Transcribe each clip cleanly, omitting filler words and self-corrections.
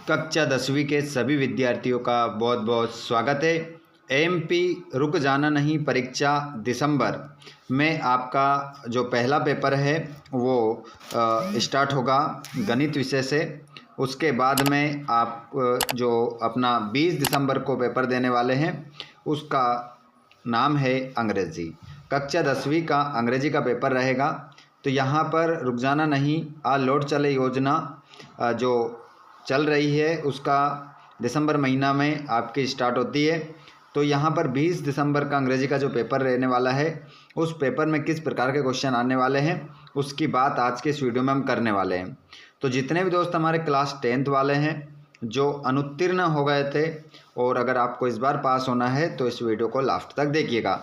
कक्षा 10वीं के सभी विद्यार्थियों का बहुत बहुत स्वागत है। एमपी रुक जाना नहीं परीक्षा दिसंबर में आपका जो पहला पेपर है वो स्टार्ट होगा गणित विषय से। उसके बाद में आप जो अपना 20 दिसंबर को पेपर देने वाले हैं उसका नाम है अंग्रेज़ी। कक्षा 10वीं का अंग्रेज़ी का पेपर रहेगा। तो यहाँ पर रुक जाना नहीं लौट चले योजना जो चल रही है उसका दिसंबर महीना में आपकी स्टार्ट होती है। तो यहाँ पर 20 दिसंबर का अंग्रेजी का जो पेपर रहने वाला है उस पेपर में किस प्रकार के क्वेश्चन आने वाले हैं उसकी बात आज के इस वीडियो में हम करने वाले हैं। तो जितने भी दोस्त हमारे क्लास 10th वाले हैं जो अनुत्तीर्ण हो गए थे और अगर आपको इस बार पास होना है तो इस वीडियो को लास्ट तक देखिएगा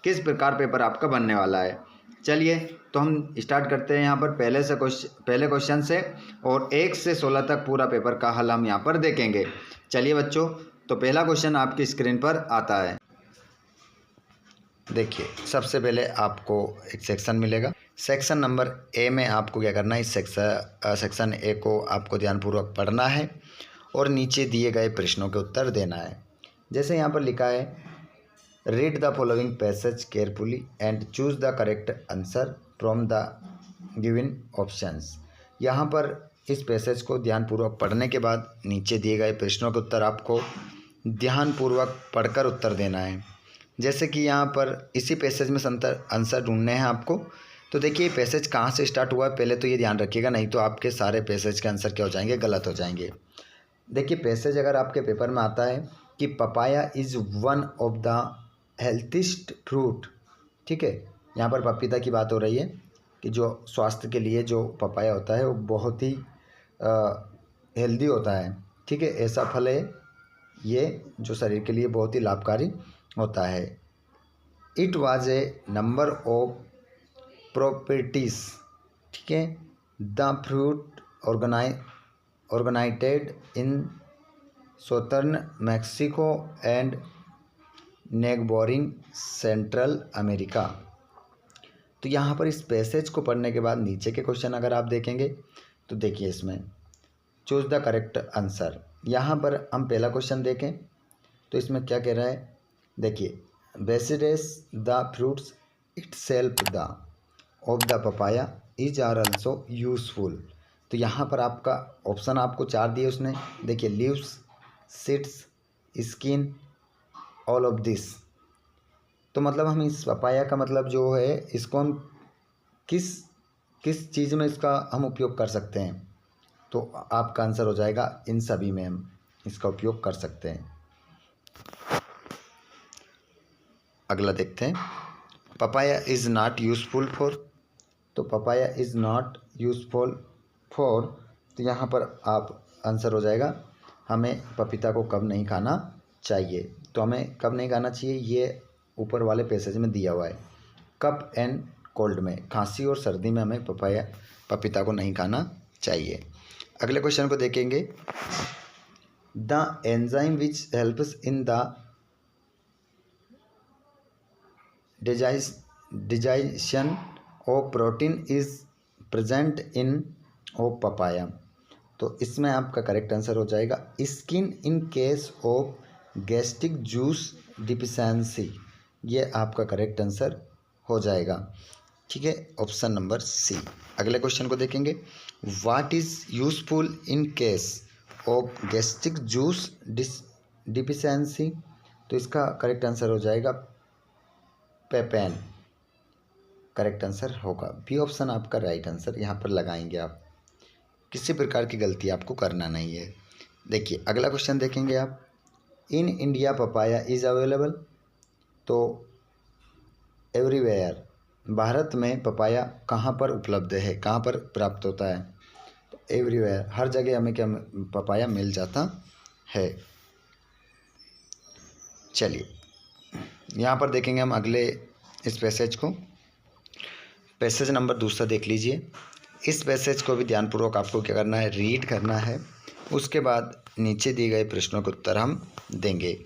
किस प्रकार पेपर आपका बनने वाला है। चलिए तो हम स्टार्ट करते हैं यहाँ पर पहले क्वेश्चन से और 1 से 16 तक पूरा पेपर का हल हम यहाँ पर देखेंगे। चलिए बच्चों, तो पहला क्वेश्चन आपकी स्क्रीन पर आता है। देखिए, सबसे पहले आपको एक सेक्शन मिलेगा। सेक्शन नंबर ए में आपको क्या करना है, इस सेक्शन ए को आपको ध्यानपूर्वक पढ़ना है और नीचे दिए गए प्रश्नों के उत्तर देना है। जैसे यहाँ पर लिखा है, read the following passage carefully and choose the correct answer from the given options. यहाँ पर इस पैसेज को ध्यानपूर्वक पढ़ने के बाद नीचे दिए गए प्रश्नों के उत्तर आपको ध्यानपूर्वक पढ़कर उत्तर देना है। जैसे कि यहाँ पर इसी पैसेज में आंसर ढूंढने हैं आपको। तो देखिए पैसेज कहाँ से स्टार्ट हुआ है पहले तो ये ध्यान रखिएगा, नहीं तो आपके सारे पैसेज के आंसर क्या हो जाएंगे, गलत हो जाएंगे। देखिए पैसेज अगर आपके पेपर में आता है कि papaya is one of the healthiest fruit, ठीक है, यहाँ पर पपीता की बात हो रही है कि जो स्वास्थ्य के लिए जो पपाया होता है वो बहुत ही हेल्दी होता है, ठीक है, ऐसा फल है ये जो शरीर के लिए बहुत ही लाभकारी होता है। It was a number of properties, ठीक है, the fruit originated in southern Mexico and neighbouring Central America. तो यहाँ पर इस पैसेज को पढ़ने के बाद नीचे के क्वेश्चन अगर आप देखेंगे तो देखिए इसमें चूज द करेक्ट आंसर। यहाँ पर हम पहला क्वेश्चन देखें तो इसमें क्या कह रहा है, देखिए besides the fruits itself the of the papaya is are also useful. तो यहाँ पर आपका ऑप्शन आपको 4 दिए उसने, देखिए leaves, seeds, skin, all of this. तो मतलब हम इस पपाया का मतलब जो है इसको हम किस चीज़ में इसका हम उपयोग कर सकते हैं, तो आपका आंसर हो जाएगा इन सभी में हम इसका उपयोग कर सकते हैं। अगला देखते हैं, papaya is not useful for. तो papaya is not useful for, तो यहाँ पर आप आंसर हो जाएगा हमें पपीता को कब नहीं खाना चाहिए। तो हमें कब नहीं खाना चाहिए ये ऊपर वाले पैसेज में दिया हुआ है, कफ एंड कोल्ड में, खांसी और सर्दी में हमें पपीता को नहीं खाना चाहिए। अगले क्वेश्चन को देखेंगे, the enzyme which helps in the digestion of protein is present in of papaya. तो इसमें आपका करेक्ट आंसर हो जाएगा skin in case of gastric juice deficiency, ये आपका करेक्ट आंसर हो जाएगा, ठीक है, ऑप्शन नंबर सी। अगले क्वेश्चन को देखेंगे, what is useful in case of gastric juice deficiency. तो इसका करेक्ट आंसर हो जाएगा पेपेन, करेक्ट आंसर होगा बी ऑप्शन आपका राइट आंसर यहाँ पर लगाएंगे आप, किसी प्रकार की गलती आपको करना नहीं है। देखिए अगला क्वेश्चन देखेंगे आप, in India papaya is available. तो एवरीवेयर, भारत में पपाया कहाँ पर उपलब्ध है, कहाँ पर प्राप्त होता है, तो एवरीवेयर, हर जगह हमें क्या पपाया मिल जाता है। चलिए यहाँ पर देखेंगे हम अगले इस पैसेज को, पैसेज नंबर 2 देख लीजिए। इस पैसेज को भी ध्यानपूर्वक आपको क्या करना है, रीड करना है। उसके बाद नीचे दिए गए प्रश्नों के उत्तर हम देंगे।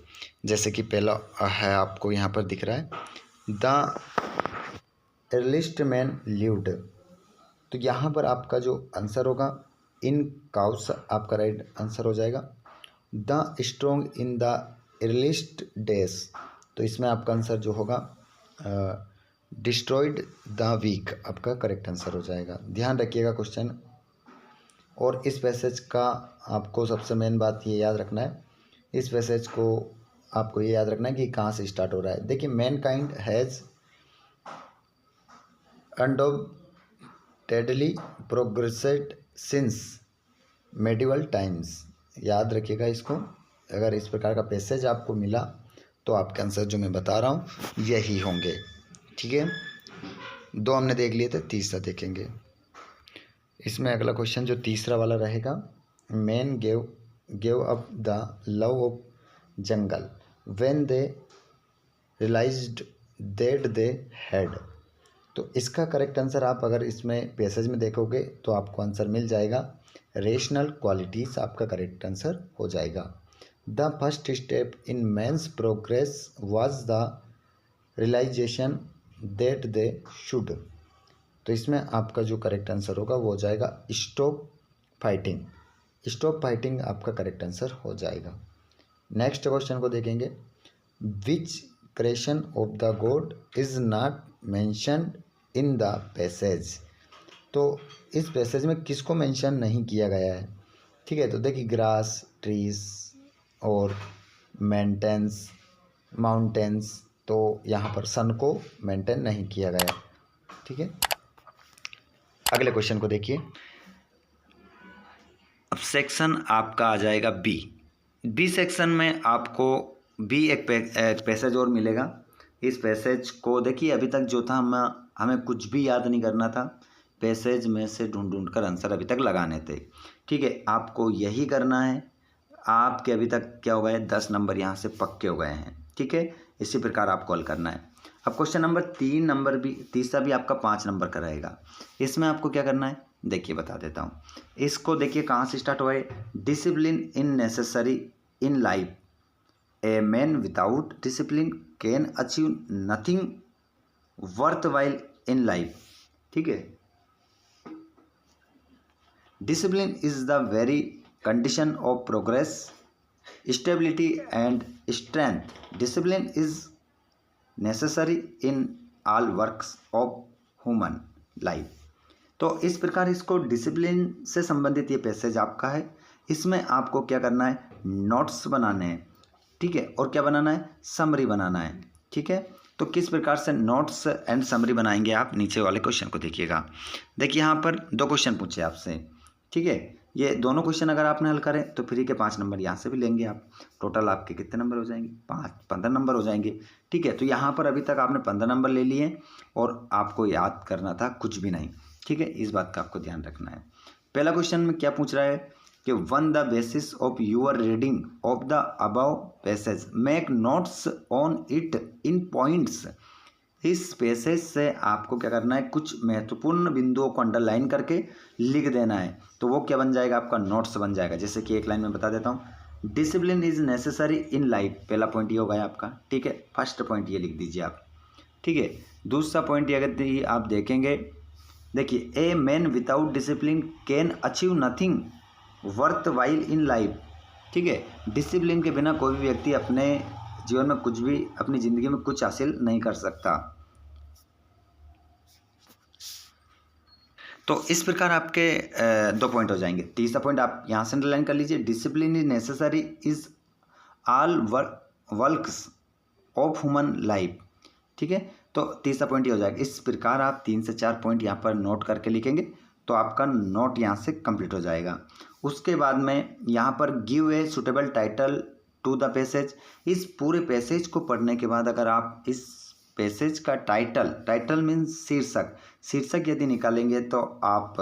जैसे कि पहला है आपको यहाँ पर दिख रहा है, द अर्लीस्ट मैन लिव्ड। तो यहाँ पर आपका जो आंसर होगा इन काउस आपका राइट आंसर हो जाएगा। The strong in the earliest days, तो इसमें आपका आंसर जो होगा डिस्ट्रॉयड द वीक आपका करेक्ट आंसर हो जाएगा। ध्यान रखिएगा क्वेश्चन, और इस पैसेज का आपको सबसे मेन बात ये याद रखना है, इस पैसेज को आपको ये याद रखना है कि कहाँ से स्टार्ट हो रहा है। देखिए, mankind has undoubtedly progressed since medieval times, याद रखिएगा इसको। अगर इस प्रकार का पैसेज आपको मिला तो आपके आंसर जो मैं बता रहा हूँ यही होंगे। ठीक है, 2 हमने देख लिए थे, तीसरा देखेंगे। इसमें अगला क्वेश्चन जो तीसरा वाला रहेगा, man gave up the love of jungle when they realised that they had, तो इसका करेक्ट आंसर आप अगर इसमें पैसेज में देखोगे तो आपको आंसर मिल जाएगा रेशनल क्वालिटीज़, आपका करेक्ट आंसर हो जाएगा। The first step in man's progress was the realisation that they should, तो इसमें आपका जो करेक्ट आंसर होगा वो हो जाएगा स्टॉप फाइटिंग। स्टॉप फाइटिंग आपका करेक्ट आंसर हो जाएगा। नेक्स्ट क्वेश्चन को देखेंगे, which creation of the God is not mentioned in the passage, तो इस पैसेज में किसको मेंशन नहीं किया गया है। ठीक है, तो देखिए ग्रास, ट्रीज और माउंटेन्स, तो यहाँ पर सन को मेंटेन नहीं किया गया। ठीक है, अगले क्वेश्चन को देखिए। अब सेक्शन आपका आ जाएगा बी सेक्शन में आपको एक पैसेज और मिलेगा। इस पैसेज को देखिए, अभी तक जो था हमें कुछ भी याद नहीं करना था, पैसेज में से ढूंढ कर आंसर अभी तक लगाने थे। ठीक है, आपको यही करना है। आपके अभी तक क्या हो गए, 10 नंबर यहाँ से पक्के हो गए हैं। ठीक है, इसी प्रकार आपको हल करना है। अब क्वेश्चन नंबर तीसरा भी आपका 5 नंबर का रहेगा। इसमें आपको क्या करना है, देखिए बता देता हूँ। इसको देखिए कहाँ से स्टार्ट हुआ है, discipline in necessary in life, a man without discipline can achieve nothing worth while in life. ठीक है, discipline is the very condition of progress, stability and strength. Discipline is necessary in all works of human life. तो इस प्रकार इसको discipline से संबंधित ये passage आपका है। इसमें आपको क्या करना है, नोट्स बनाने हैं। ठीक है, और क्या बनाना है, समरी बनाना है। ठीक है, तो किस प्रकार से नोट्स एंड समरी बनाएंगे आप, नीचे वाले क्वेश्चन को देखिएगा। देखिए यहाँ पर 2 क्वेश्चन पूछे आपसे। ठीक है, ये दोनों क्वेश्चन अगर आपने हल करें तो फ्री के 5 नंबर यहाँ से भी लेंगे आप। टोटल आपके कितने नंबर हो जाएंगे, 15 नंबर हो जाएंगे। ठीक है, तो यहाँ पर अभी तक आपने 15 नंबर ले लिए और आपको याद करना था कुछ भी नहीं। ठीक है, इस बात का आपको ध्यान रखना है। पहला क्वेश्चन में क्या पूछ रहा है कि on the basis of your reading of the above passage make notes on it in points. इस पैसेज से आपको क्या करना है, कुछ महत्वपूर्ण बिंदुओं को अंडरलाइन करके लिख देना है। तो वो क्या बन जाएगा, आपका नोट्स बन जाएगा। जैसे कि एक लाइन में बता देता हूँ, discipline is necessary in life, पहला पॉइंट ये हो गया आपका। ठीक है, फर्स्ट पॉइंट ये लिख दीजिए आप। ठीक है, दूसरा पॉइंट ये अगर आप देखेंगे, देखिए a man without discipline can achieve nothing worth while in life. ठीक है, डिसिप्लिन के बिना कोई भी व्यक्ति अपने जीवन में कुछ भी, अपनी ज़िंदगी में कुछ हासिल नहीं कर सकता। तो इस प्रकार आपके 2 पॉइंट हो जाएंगे। तीसरा पॉइंट आप यहाँ से अंडरलाइन कर लीजिए, discipline is necessary is all works of human life. ठीक है, तो तीसरा पॉइंट ये हो जाएगा। इस प्रकार आप 3 से 4 पॉइंट यहाँ पर नोट करके लिखेंगे तो आपका नोट यहाँ से कंप्लीट हो जाएगा। उसके बाद में यहाँ पर give a suitable title to the passage. इस पूरे पैसेज को पढ़ने के बाद अगर आप इस पैसेज का टाइटल मीन्स शीर्षक यदि निकालेंगे तो आप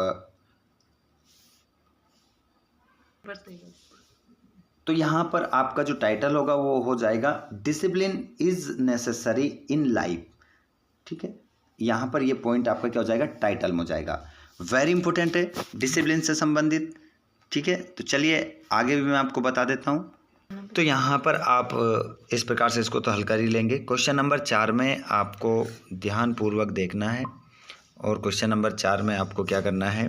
तो यहाँ पर आपका जो टाइटल होगा वो हो जाएगा discipline is necessary in life. ठीक है, यहाँ पर ये पॉइंट आपका क्या हो जाएगा, टाइटल में हो जाएगा। वेरी इंपॉर्टेंट है डिसिप्लिन से संबंधित। ठीक है, तो चलिए आगे भी मैं आपको बता देता हूँ। तो यहाँ पर आप इस प्रकार से इसको तो हल कर ही लेंगे। क्वेश्चन नंबर 4 में आपको ध्यानपूर्वक देखना है और क्वेश्चन नंबर 4 में आपको क्या करना है,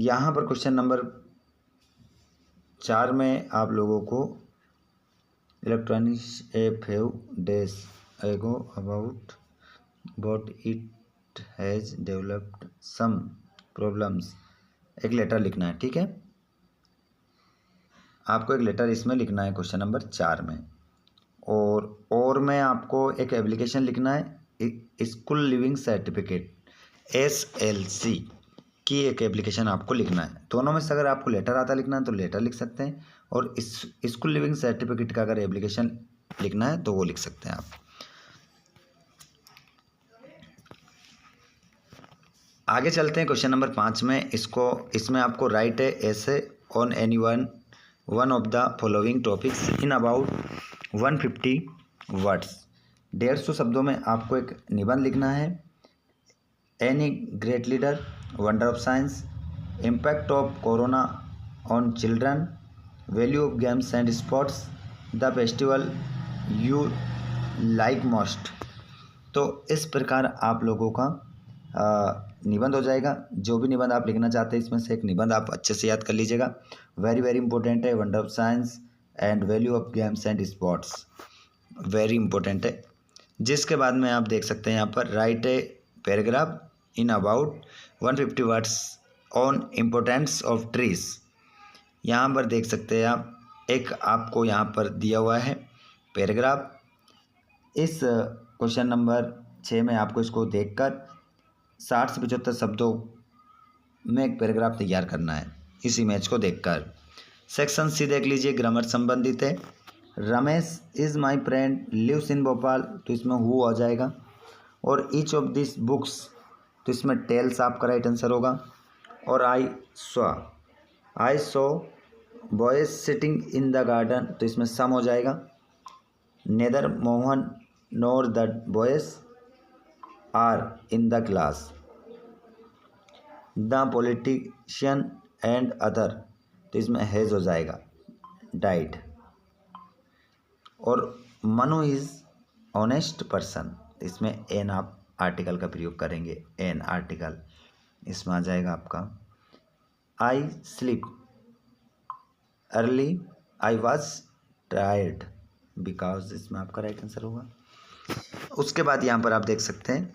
यहाँ पर क्वेश्चन नंबर 4 में आप लोगों को electronics a few days ago about but it has developed some problems, एक लेटर लिखना है। ठीक है, आपको एक लेटर इसमें लिखना है क्वेश्चन नंबर 4 में। और में आपको एक एप्लीकेशन लिखना है, स्कूल लिविंग सर्टिफिकेट SLC की एक एप्लीकेशन आपको लिखना है। दोनों में से अगर आपको लेटर आता लिखना है तो लेटर लिख सकते हैं, और इस स्कूल लिविंग सर्टिफिकेट का अगर एप्लीकेशन लिखना है तो वो लिख सकते हैं आप। आगे चलते हैं क्वेश्चन नंबर 5 में। इसमें आपको राइट है ऐसे on any one of the following topics in about 150 words. 150 शब्दों में आपको एक निबंध लिखना है। Any great leader, wonder of science, impact of corona on children, value of games and sports, the festival you like most. तो इस प्रकार आप लोगों का निबंध हो जाएगा। जो भी निबंध आप लिखना चाहते हैं इसमें से एक निबंध आप अच्छे से याद कर लीजिएगा। वेरी वेरी इंपॉर्टेंट है, wonder of science and value of games and sports, very important है। जिसके बाद में आप देख सकते हैं यहाँ पर right a paragraph in about 150 words on importance of trees. यहाँ पर देख सकते हैं आप, एक आपको यहाँ पर दिया हुआ है पैराग्राफ। इस क्वेश्चन नंबर 6 में आपको इसको देखकर 60 से 75 शब्दों में एक पैराग्राफ तैयार करना है इस इमेज को देखकर। सेक्शन सी देख लीजिए, ग्रामर संबंधित है। Ramesh is my friend lives in Bhopal, तो इसमें हु आ जाएगा। और ईच ऑफ दिस बुक्स, तो इसमें टेल्स आपका राइट आंसर होगा। और I saw boys sitting in the garden, तो इसमें सम हो जाएगा। Neither Mohan nor the boys are in the class, the politician and other, तो इसमें हैज़ हो जाएगा, डाइड। और मनु इज़ ऑनेस्ट पर्सन, इसमें एन आप आर्टिकल का प्रयोग करेंगे, एन आर्टिकल इसमें आ जाएगा आपका। I sleep early, I was tired because, इसमें आपका राइट आंसर होगा। उसके बाद यहाँ पर आप देख सकते हैं,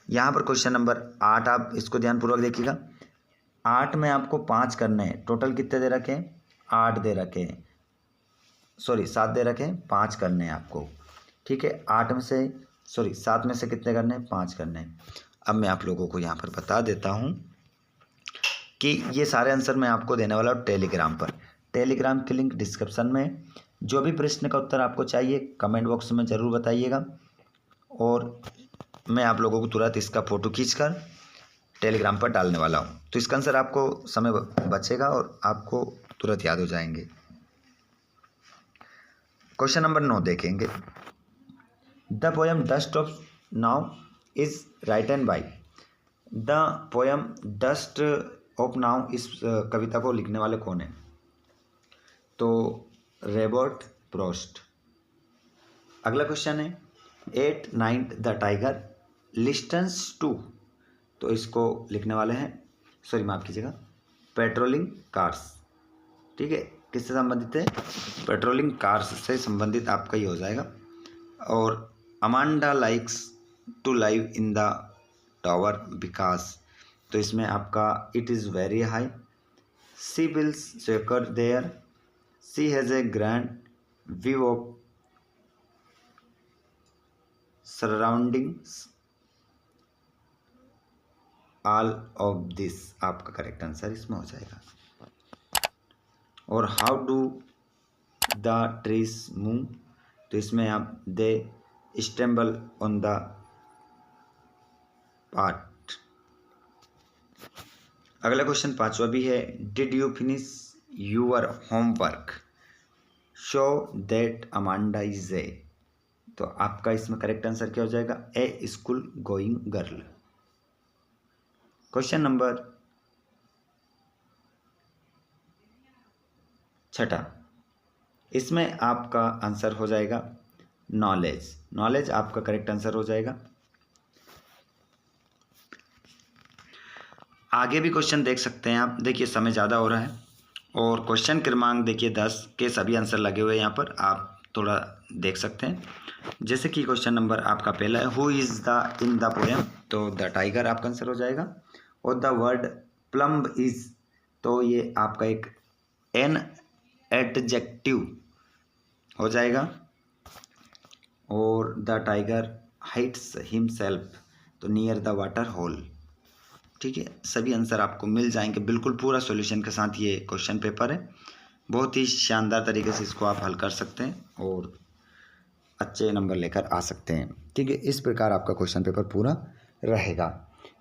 यहाँ पर क्वेश्चन नंबर 8, आप इसको ध्यानपूर्वक देखिएगा। 8 में आपको 5 करने हैं। टोटल कितने दे रखे हैं? 8 दे रखे हैं, सॉरी 7 दे रखे हैं, 5 करने हैं आपको। ठीक है, 7 में से कितने करने हैं? 5 करने हैं। अब मैं आप लोगों को यहाँ पर बता देता हूँ कि ये सारे आंसर मैं आपको देने वाला हूँ टेलीग्राम पर। टेलीग्राम की लिंक डिस्क्रिप्शन में। जो भी प्रश्न का उत्तर आपको चाहिए कमेंट बॉक्स में ज़रूर बताइएगा, और मैं आप लोगों को तुरंत इसका फ़ोटो खींचकर टेलीग्राम पर डालने वाला हूँ। तो इसका आंसर आपको समय बचेगा और आपको तुरंत याद हो जाएंगे। क्वेश्चन नंबर 9 देखेंगे। The poem dust of now is written by. The poem dust of now, इस कविता को लिखने वाले कौन है? तो रॉबर्ट फ्रॉस्ट। अगला क्वेश्चन है, at night the tiger listens to, तो इसको लिखने वाले हैं, सॉरी माफ़ कीजिएगा, पेट्रोलिंग कार्स। ठीक है, किससे संबंधित है? पेट्रोलिंग कार्स से संबंधित आपका ये हो जाएगा। और Amanda likes to live in the tower because, तो इसमें आपका it is very high. She feels secure there, she has a grand view of surroundings, all of this आपका करेक्ट आंसर इसमें हो जाएगा। और how do the trees move, तो इसमें आप they stumble on the part. अगला क्वेश्चन 5वां भी है, did you finish your homework, show that Amanda is a, तो आपका इसमें करेक्ट आंसर क्या हो जाएगा? A school going girl. Question number 6, इसमें आपका आंसर हो जाएगा नॉलेज। नॉलेज आपका करेक्ट आंसर हो जाएगा। आगे भी क्वेश्चन देख सकते हैं आप। देखिए समय ज़्यादा हो रहा है और क्वेश्चन क्रमांक देखिए 10 के सभी आंसर लगे हुए हैं यहाँ पर, आप थोड़ा देख सकते हैं। जैसे कि क्वेश्चन नंबर आपका पहला है, who is the in the poem, तो द टाइगर आपका आंसर हो जाएगा। और द वर्ड प्लम्ब इज़, तो ये आपका एक एन एडजेक्टिव हो जाएगा। और द टाइगर हाइट्स हिमसेल्फ, तो नियर द वाटर होल। ठीक है, सभी आंसर आपको मिल जाएंगे बिल्कुल पूरा सॉल्यूशन के साथ। ये क्वेश्चन पेपर है, बहुत ही शानदार तरीके से इसको आप हल कर सकते हैं और अच्छे नंबर लेकर आ सकते हैं। ठीक है, इस प्रकार आपका क्वेश्चन पेपर पूरा रहेगा।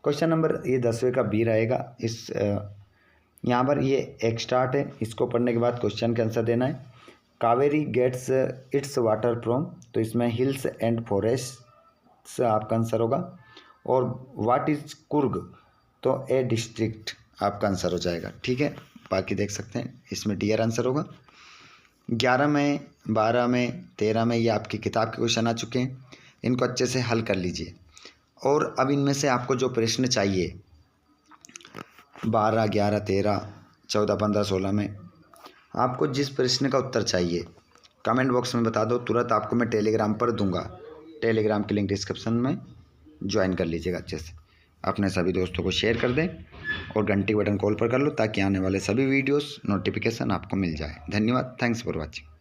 क्वेश्चन नंबर ये 10वें का बी रहेगा। इस यहाँ पर ये एक स्टार्ट है, इसको पढ़ने के बाद क्वेश्चन के आंसर देना है। Kaveri gets its water from, तो इसमें हिल्स एंड फॉरेस्ट आपका आंसर होगा। और व्हाट इज कुर्ग, तो ए डिस्ट्रिक्ट आपका आंसर हो जाएगा। ठीक है, बाकी देख सकते हैं इसमें डियर आंसर होगा। 11 में, 12 में, 13 में ये आपकी किताब के क्वेश्चन आ चुके हैं, इनको अच्छे से हल कर लीजिए। और अब इनमें से आपको जो प्रश्न चाहिए 12, 11, 13, 14, 15, 16 में आपको जिस प्रश्न का उत्तर चाहिए कमेंट बॉक्स में बता दो, तुरंत आपको मैं टेलीग्राम पर दूंगा। टेलीग्राम की लिंक डिस्क्रिप्शन में ज्वाइन कर लीजिएगा अच्छे से। अपने सभी दोस्तों को शेयर कर दें और घंटी बटन कॉल पर कर लो ताकि आने वाले सभी वीडियोस नोटिफिकेशन आपको मिल जाए। धन्यवाद, थैंक्स फॉर वॉचिंग।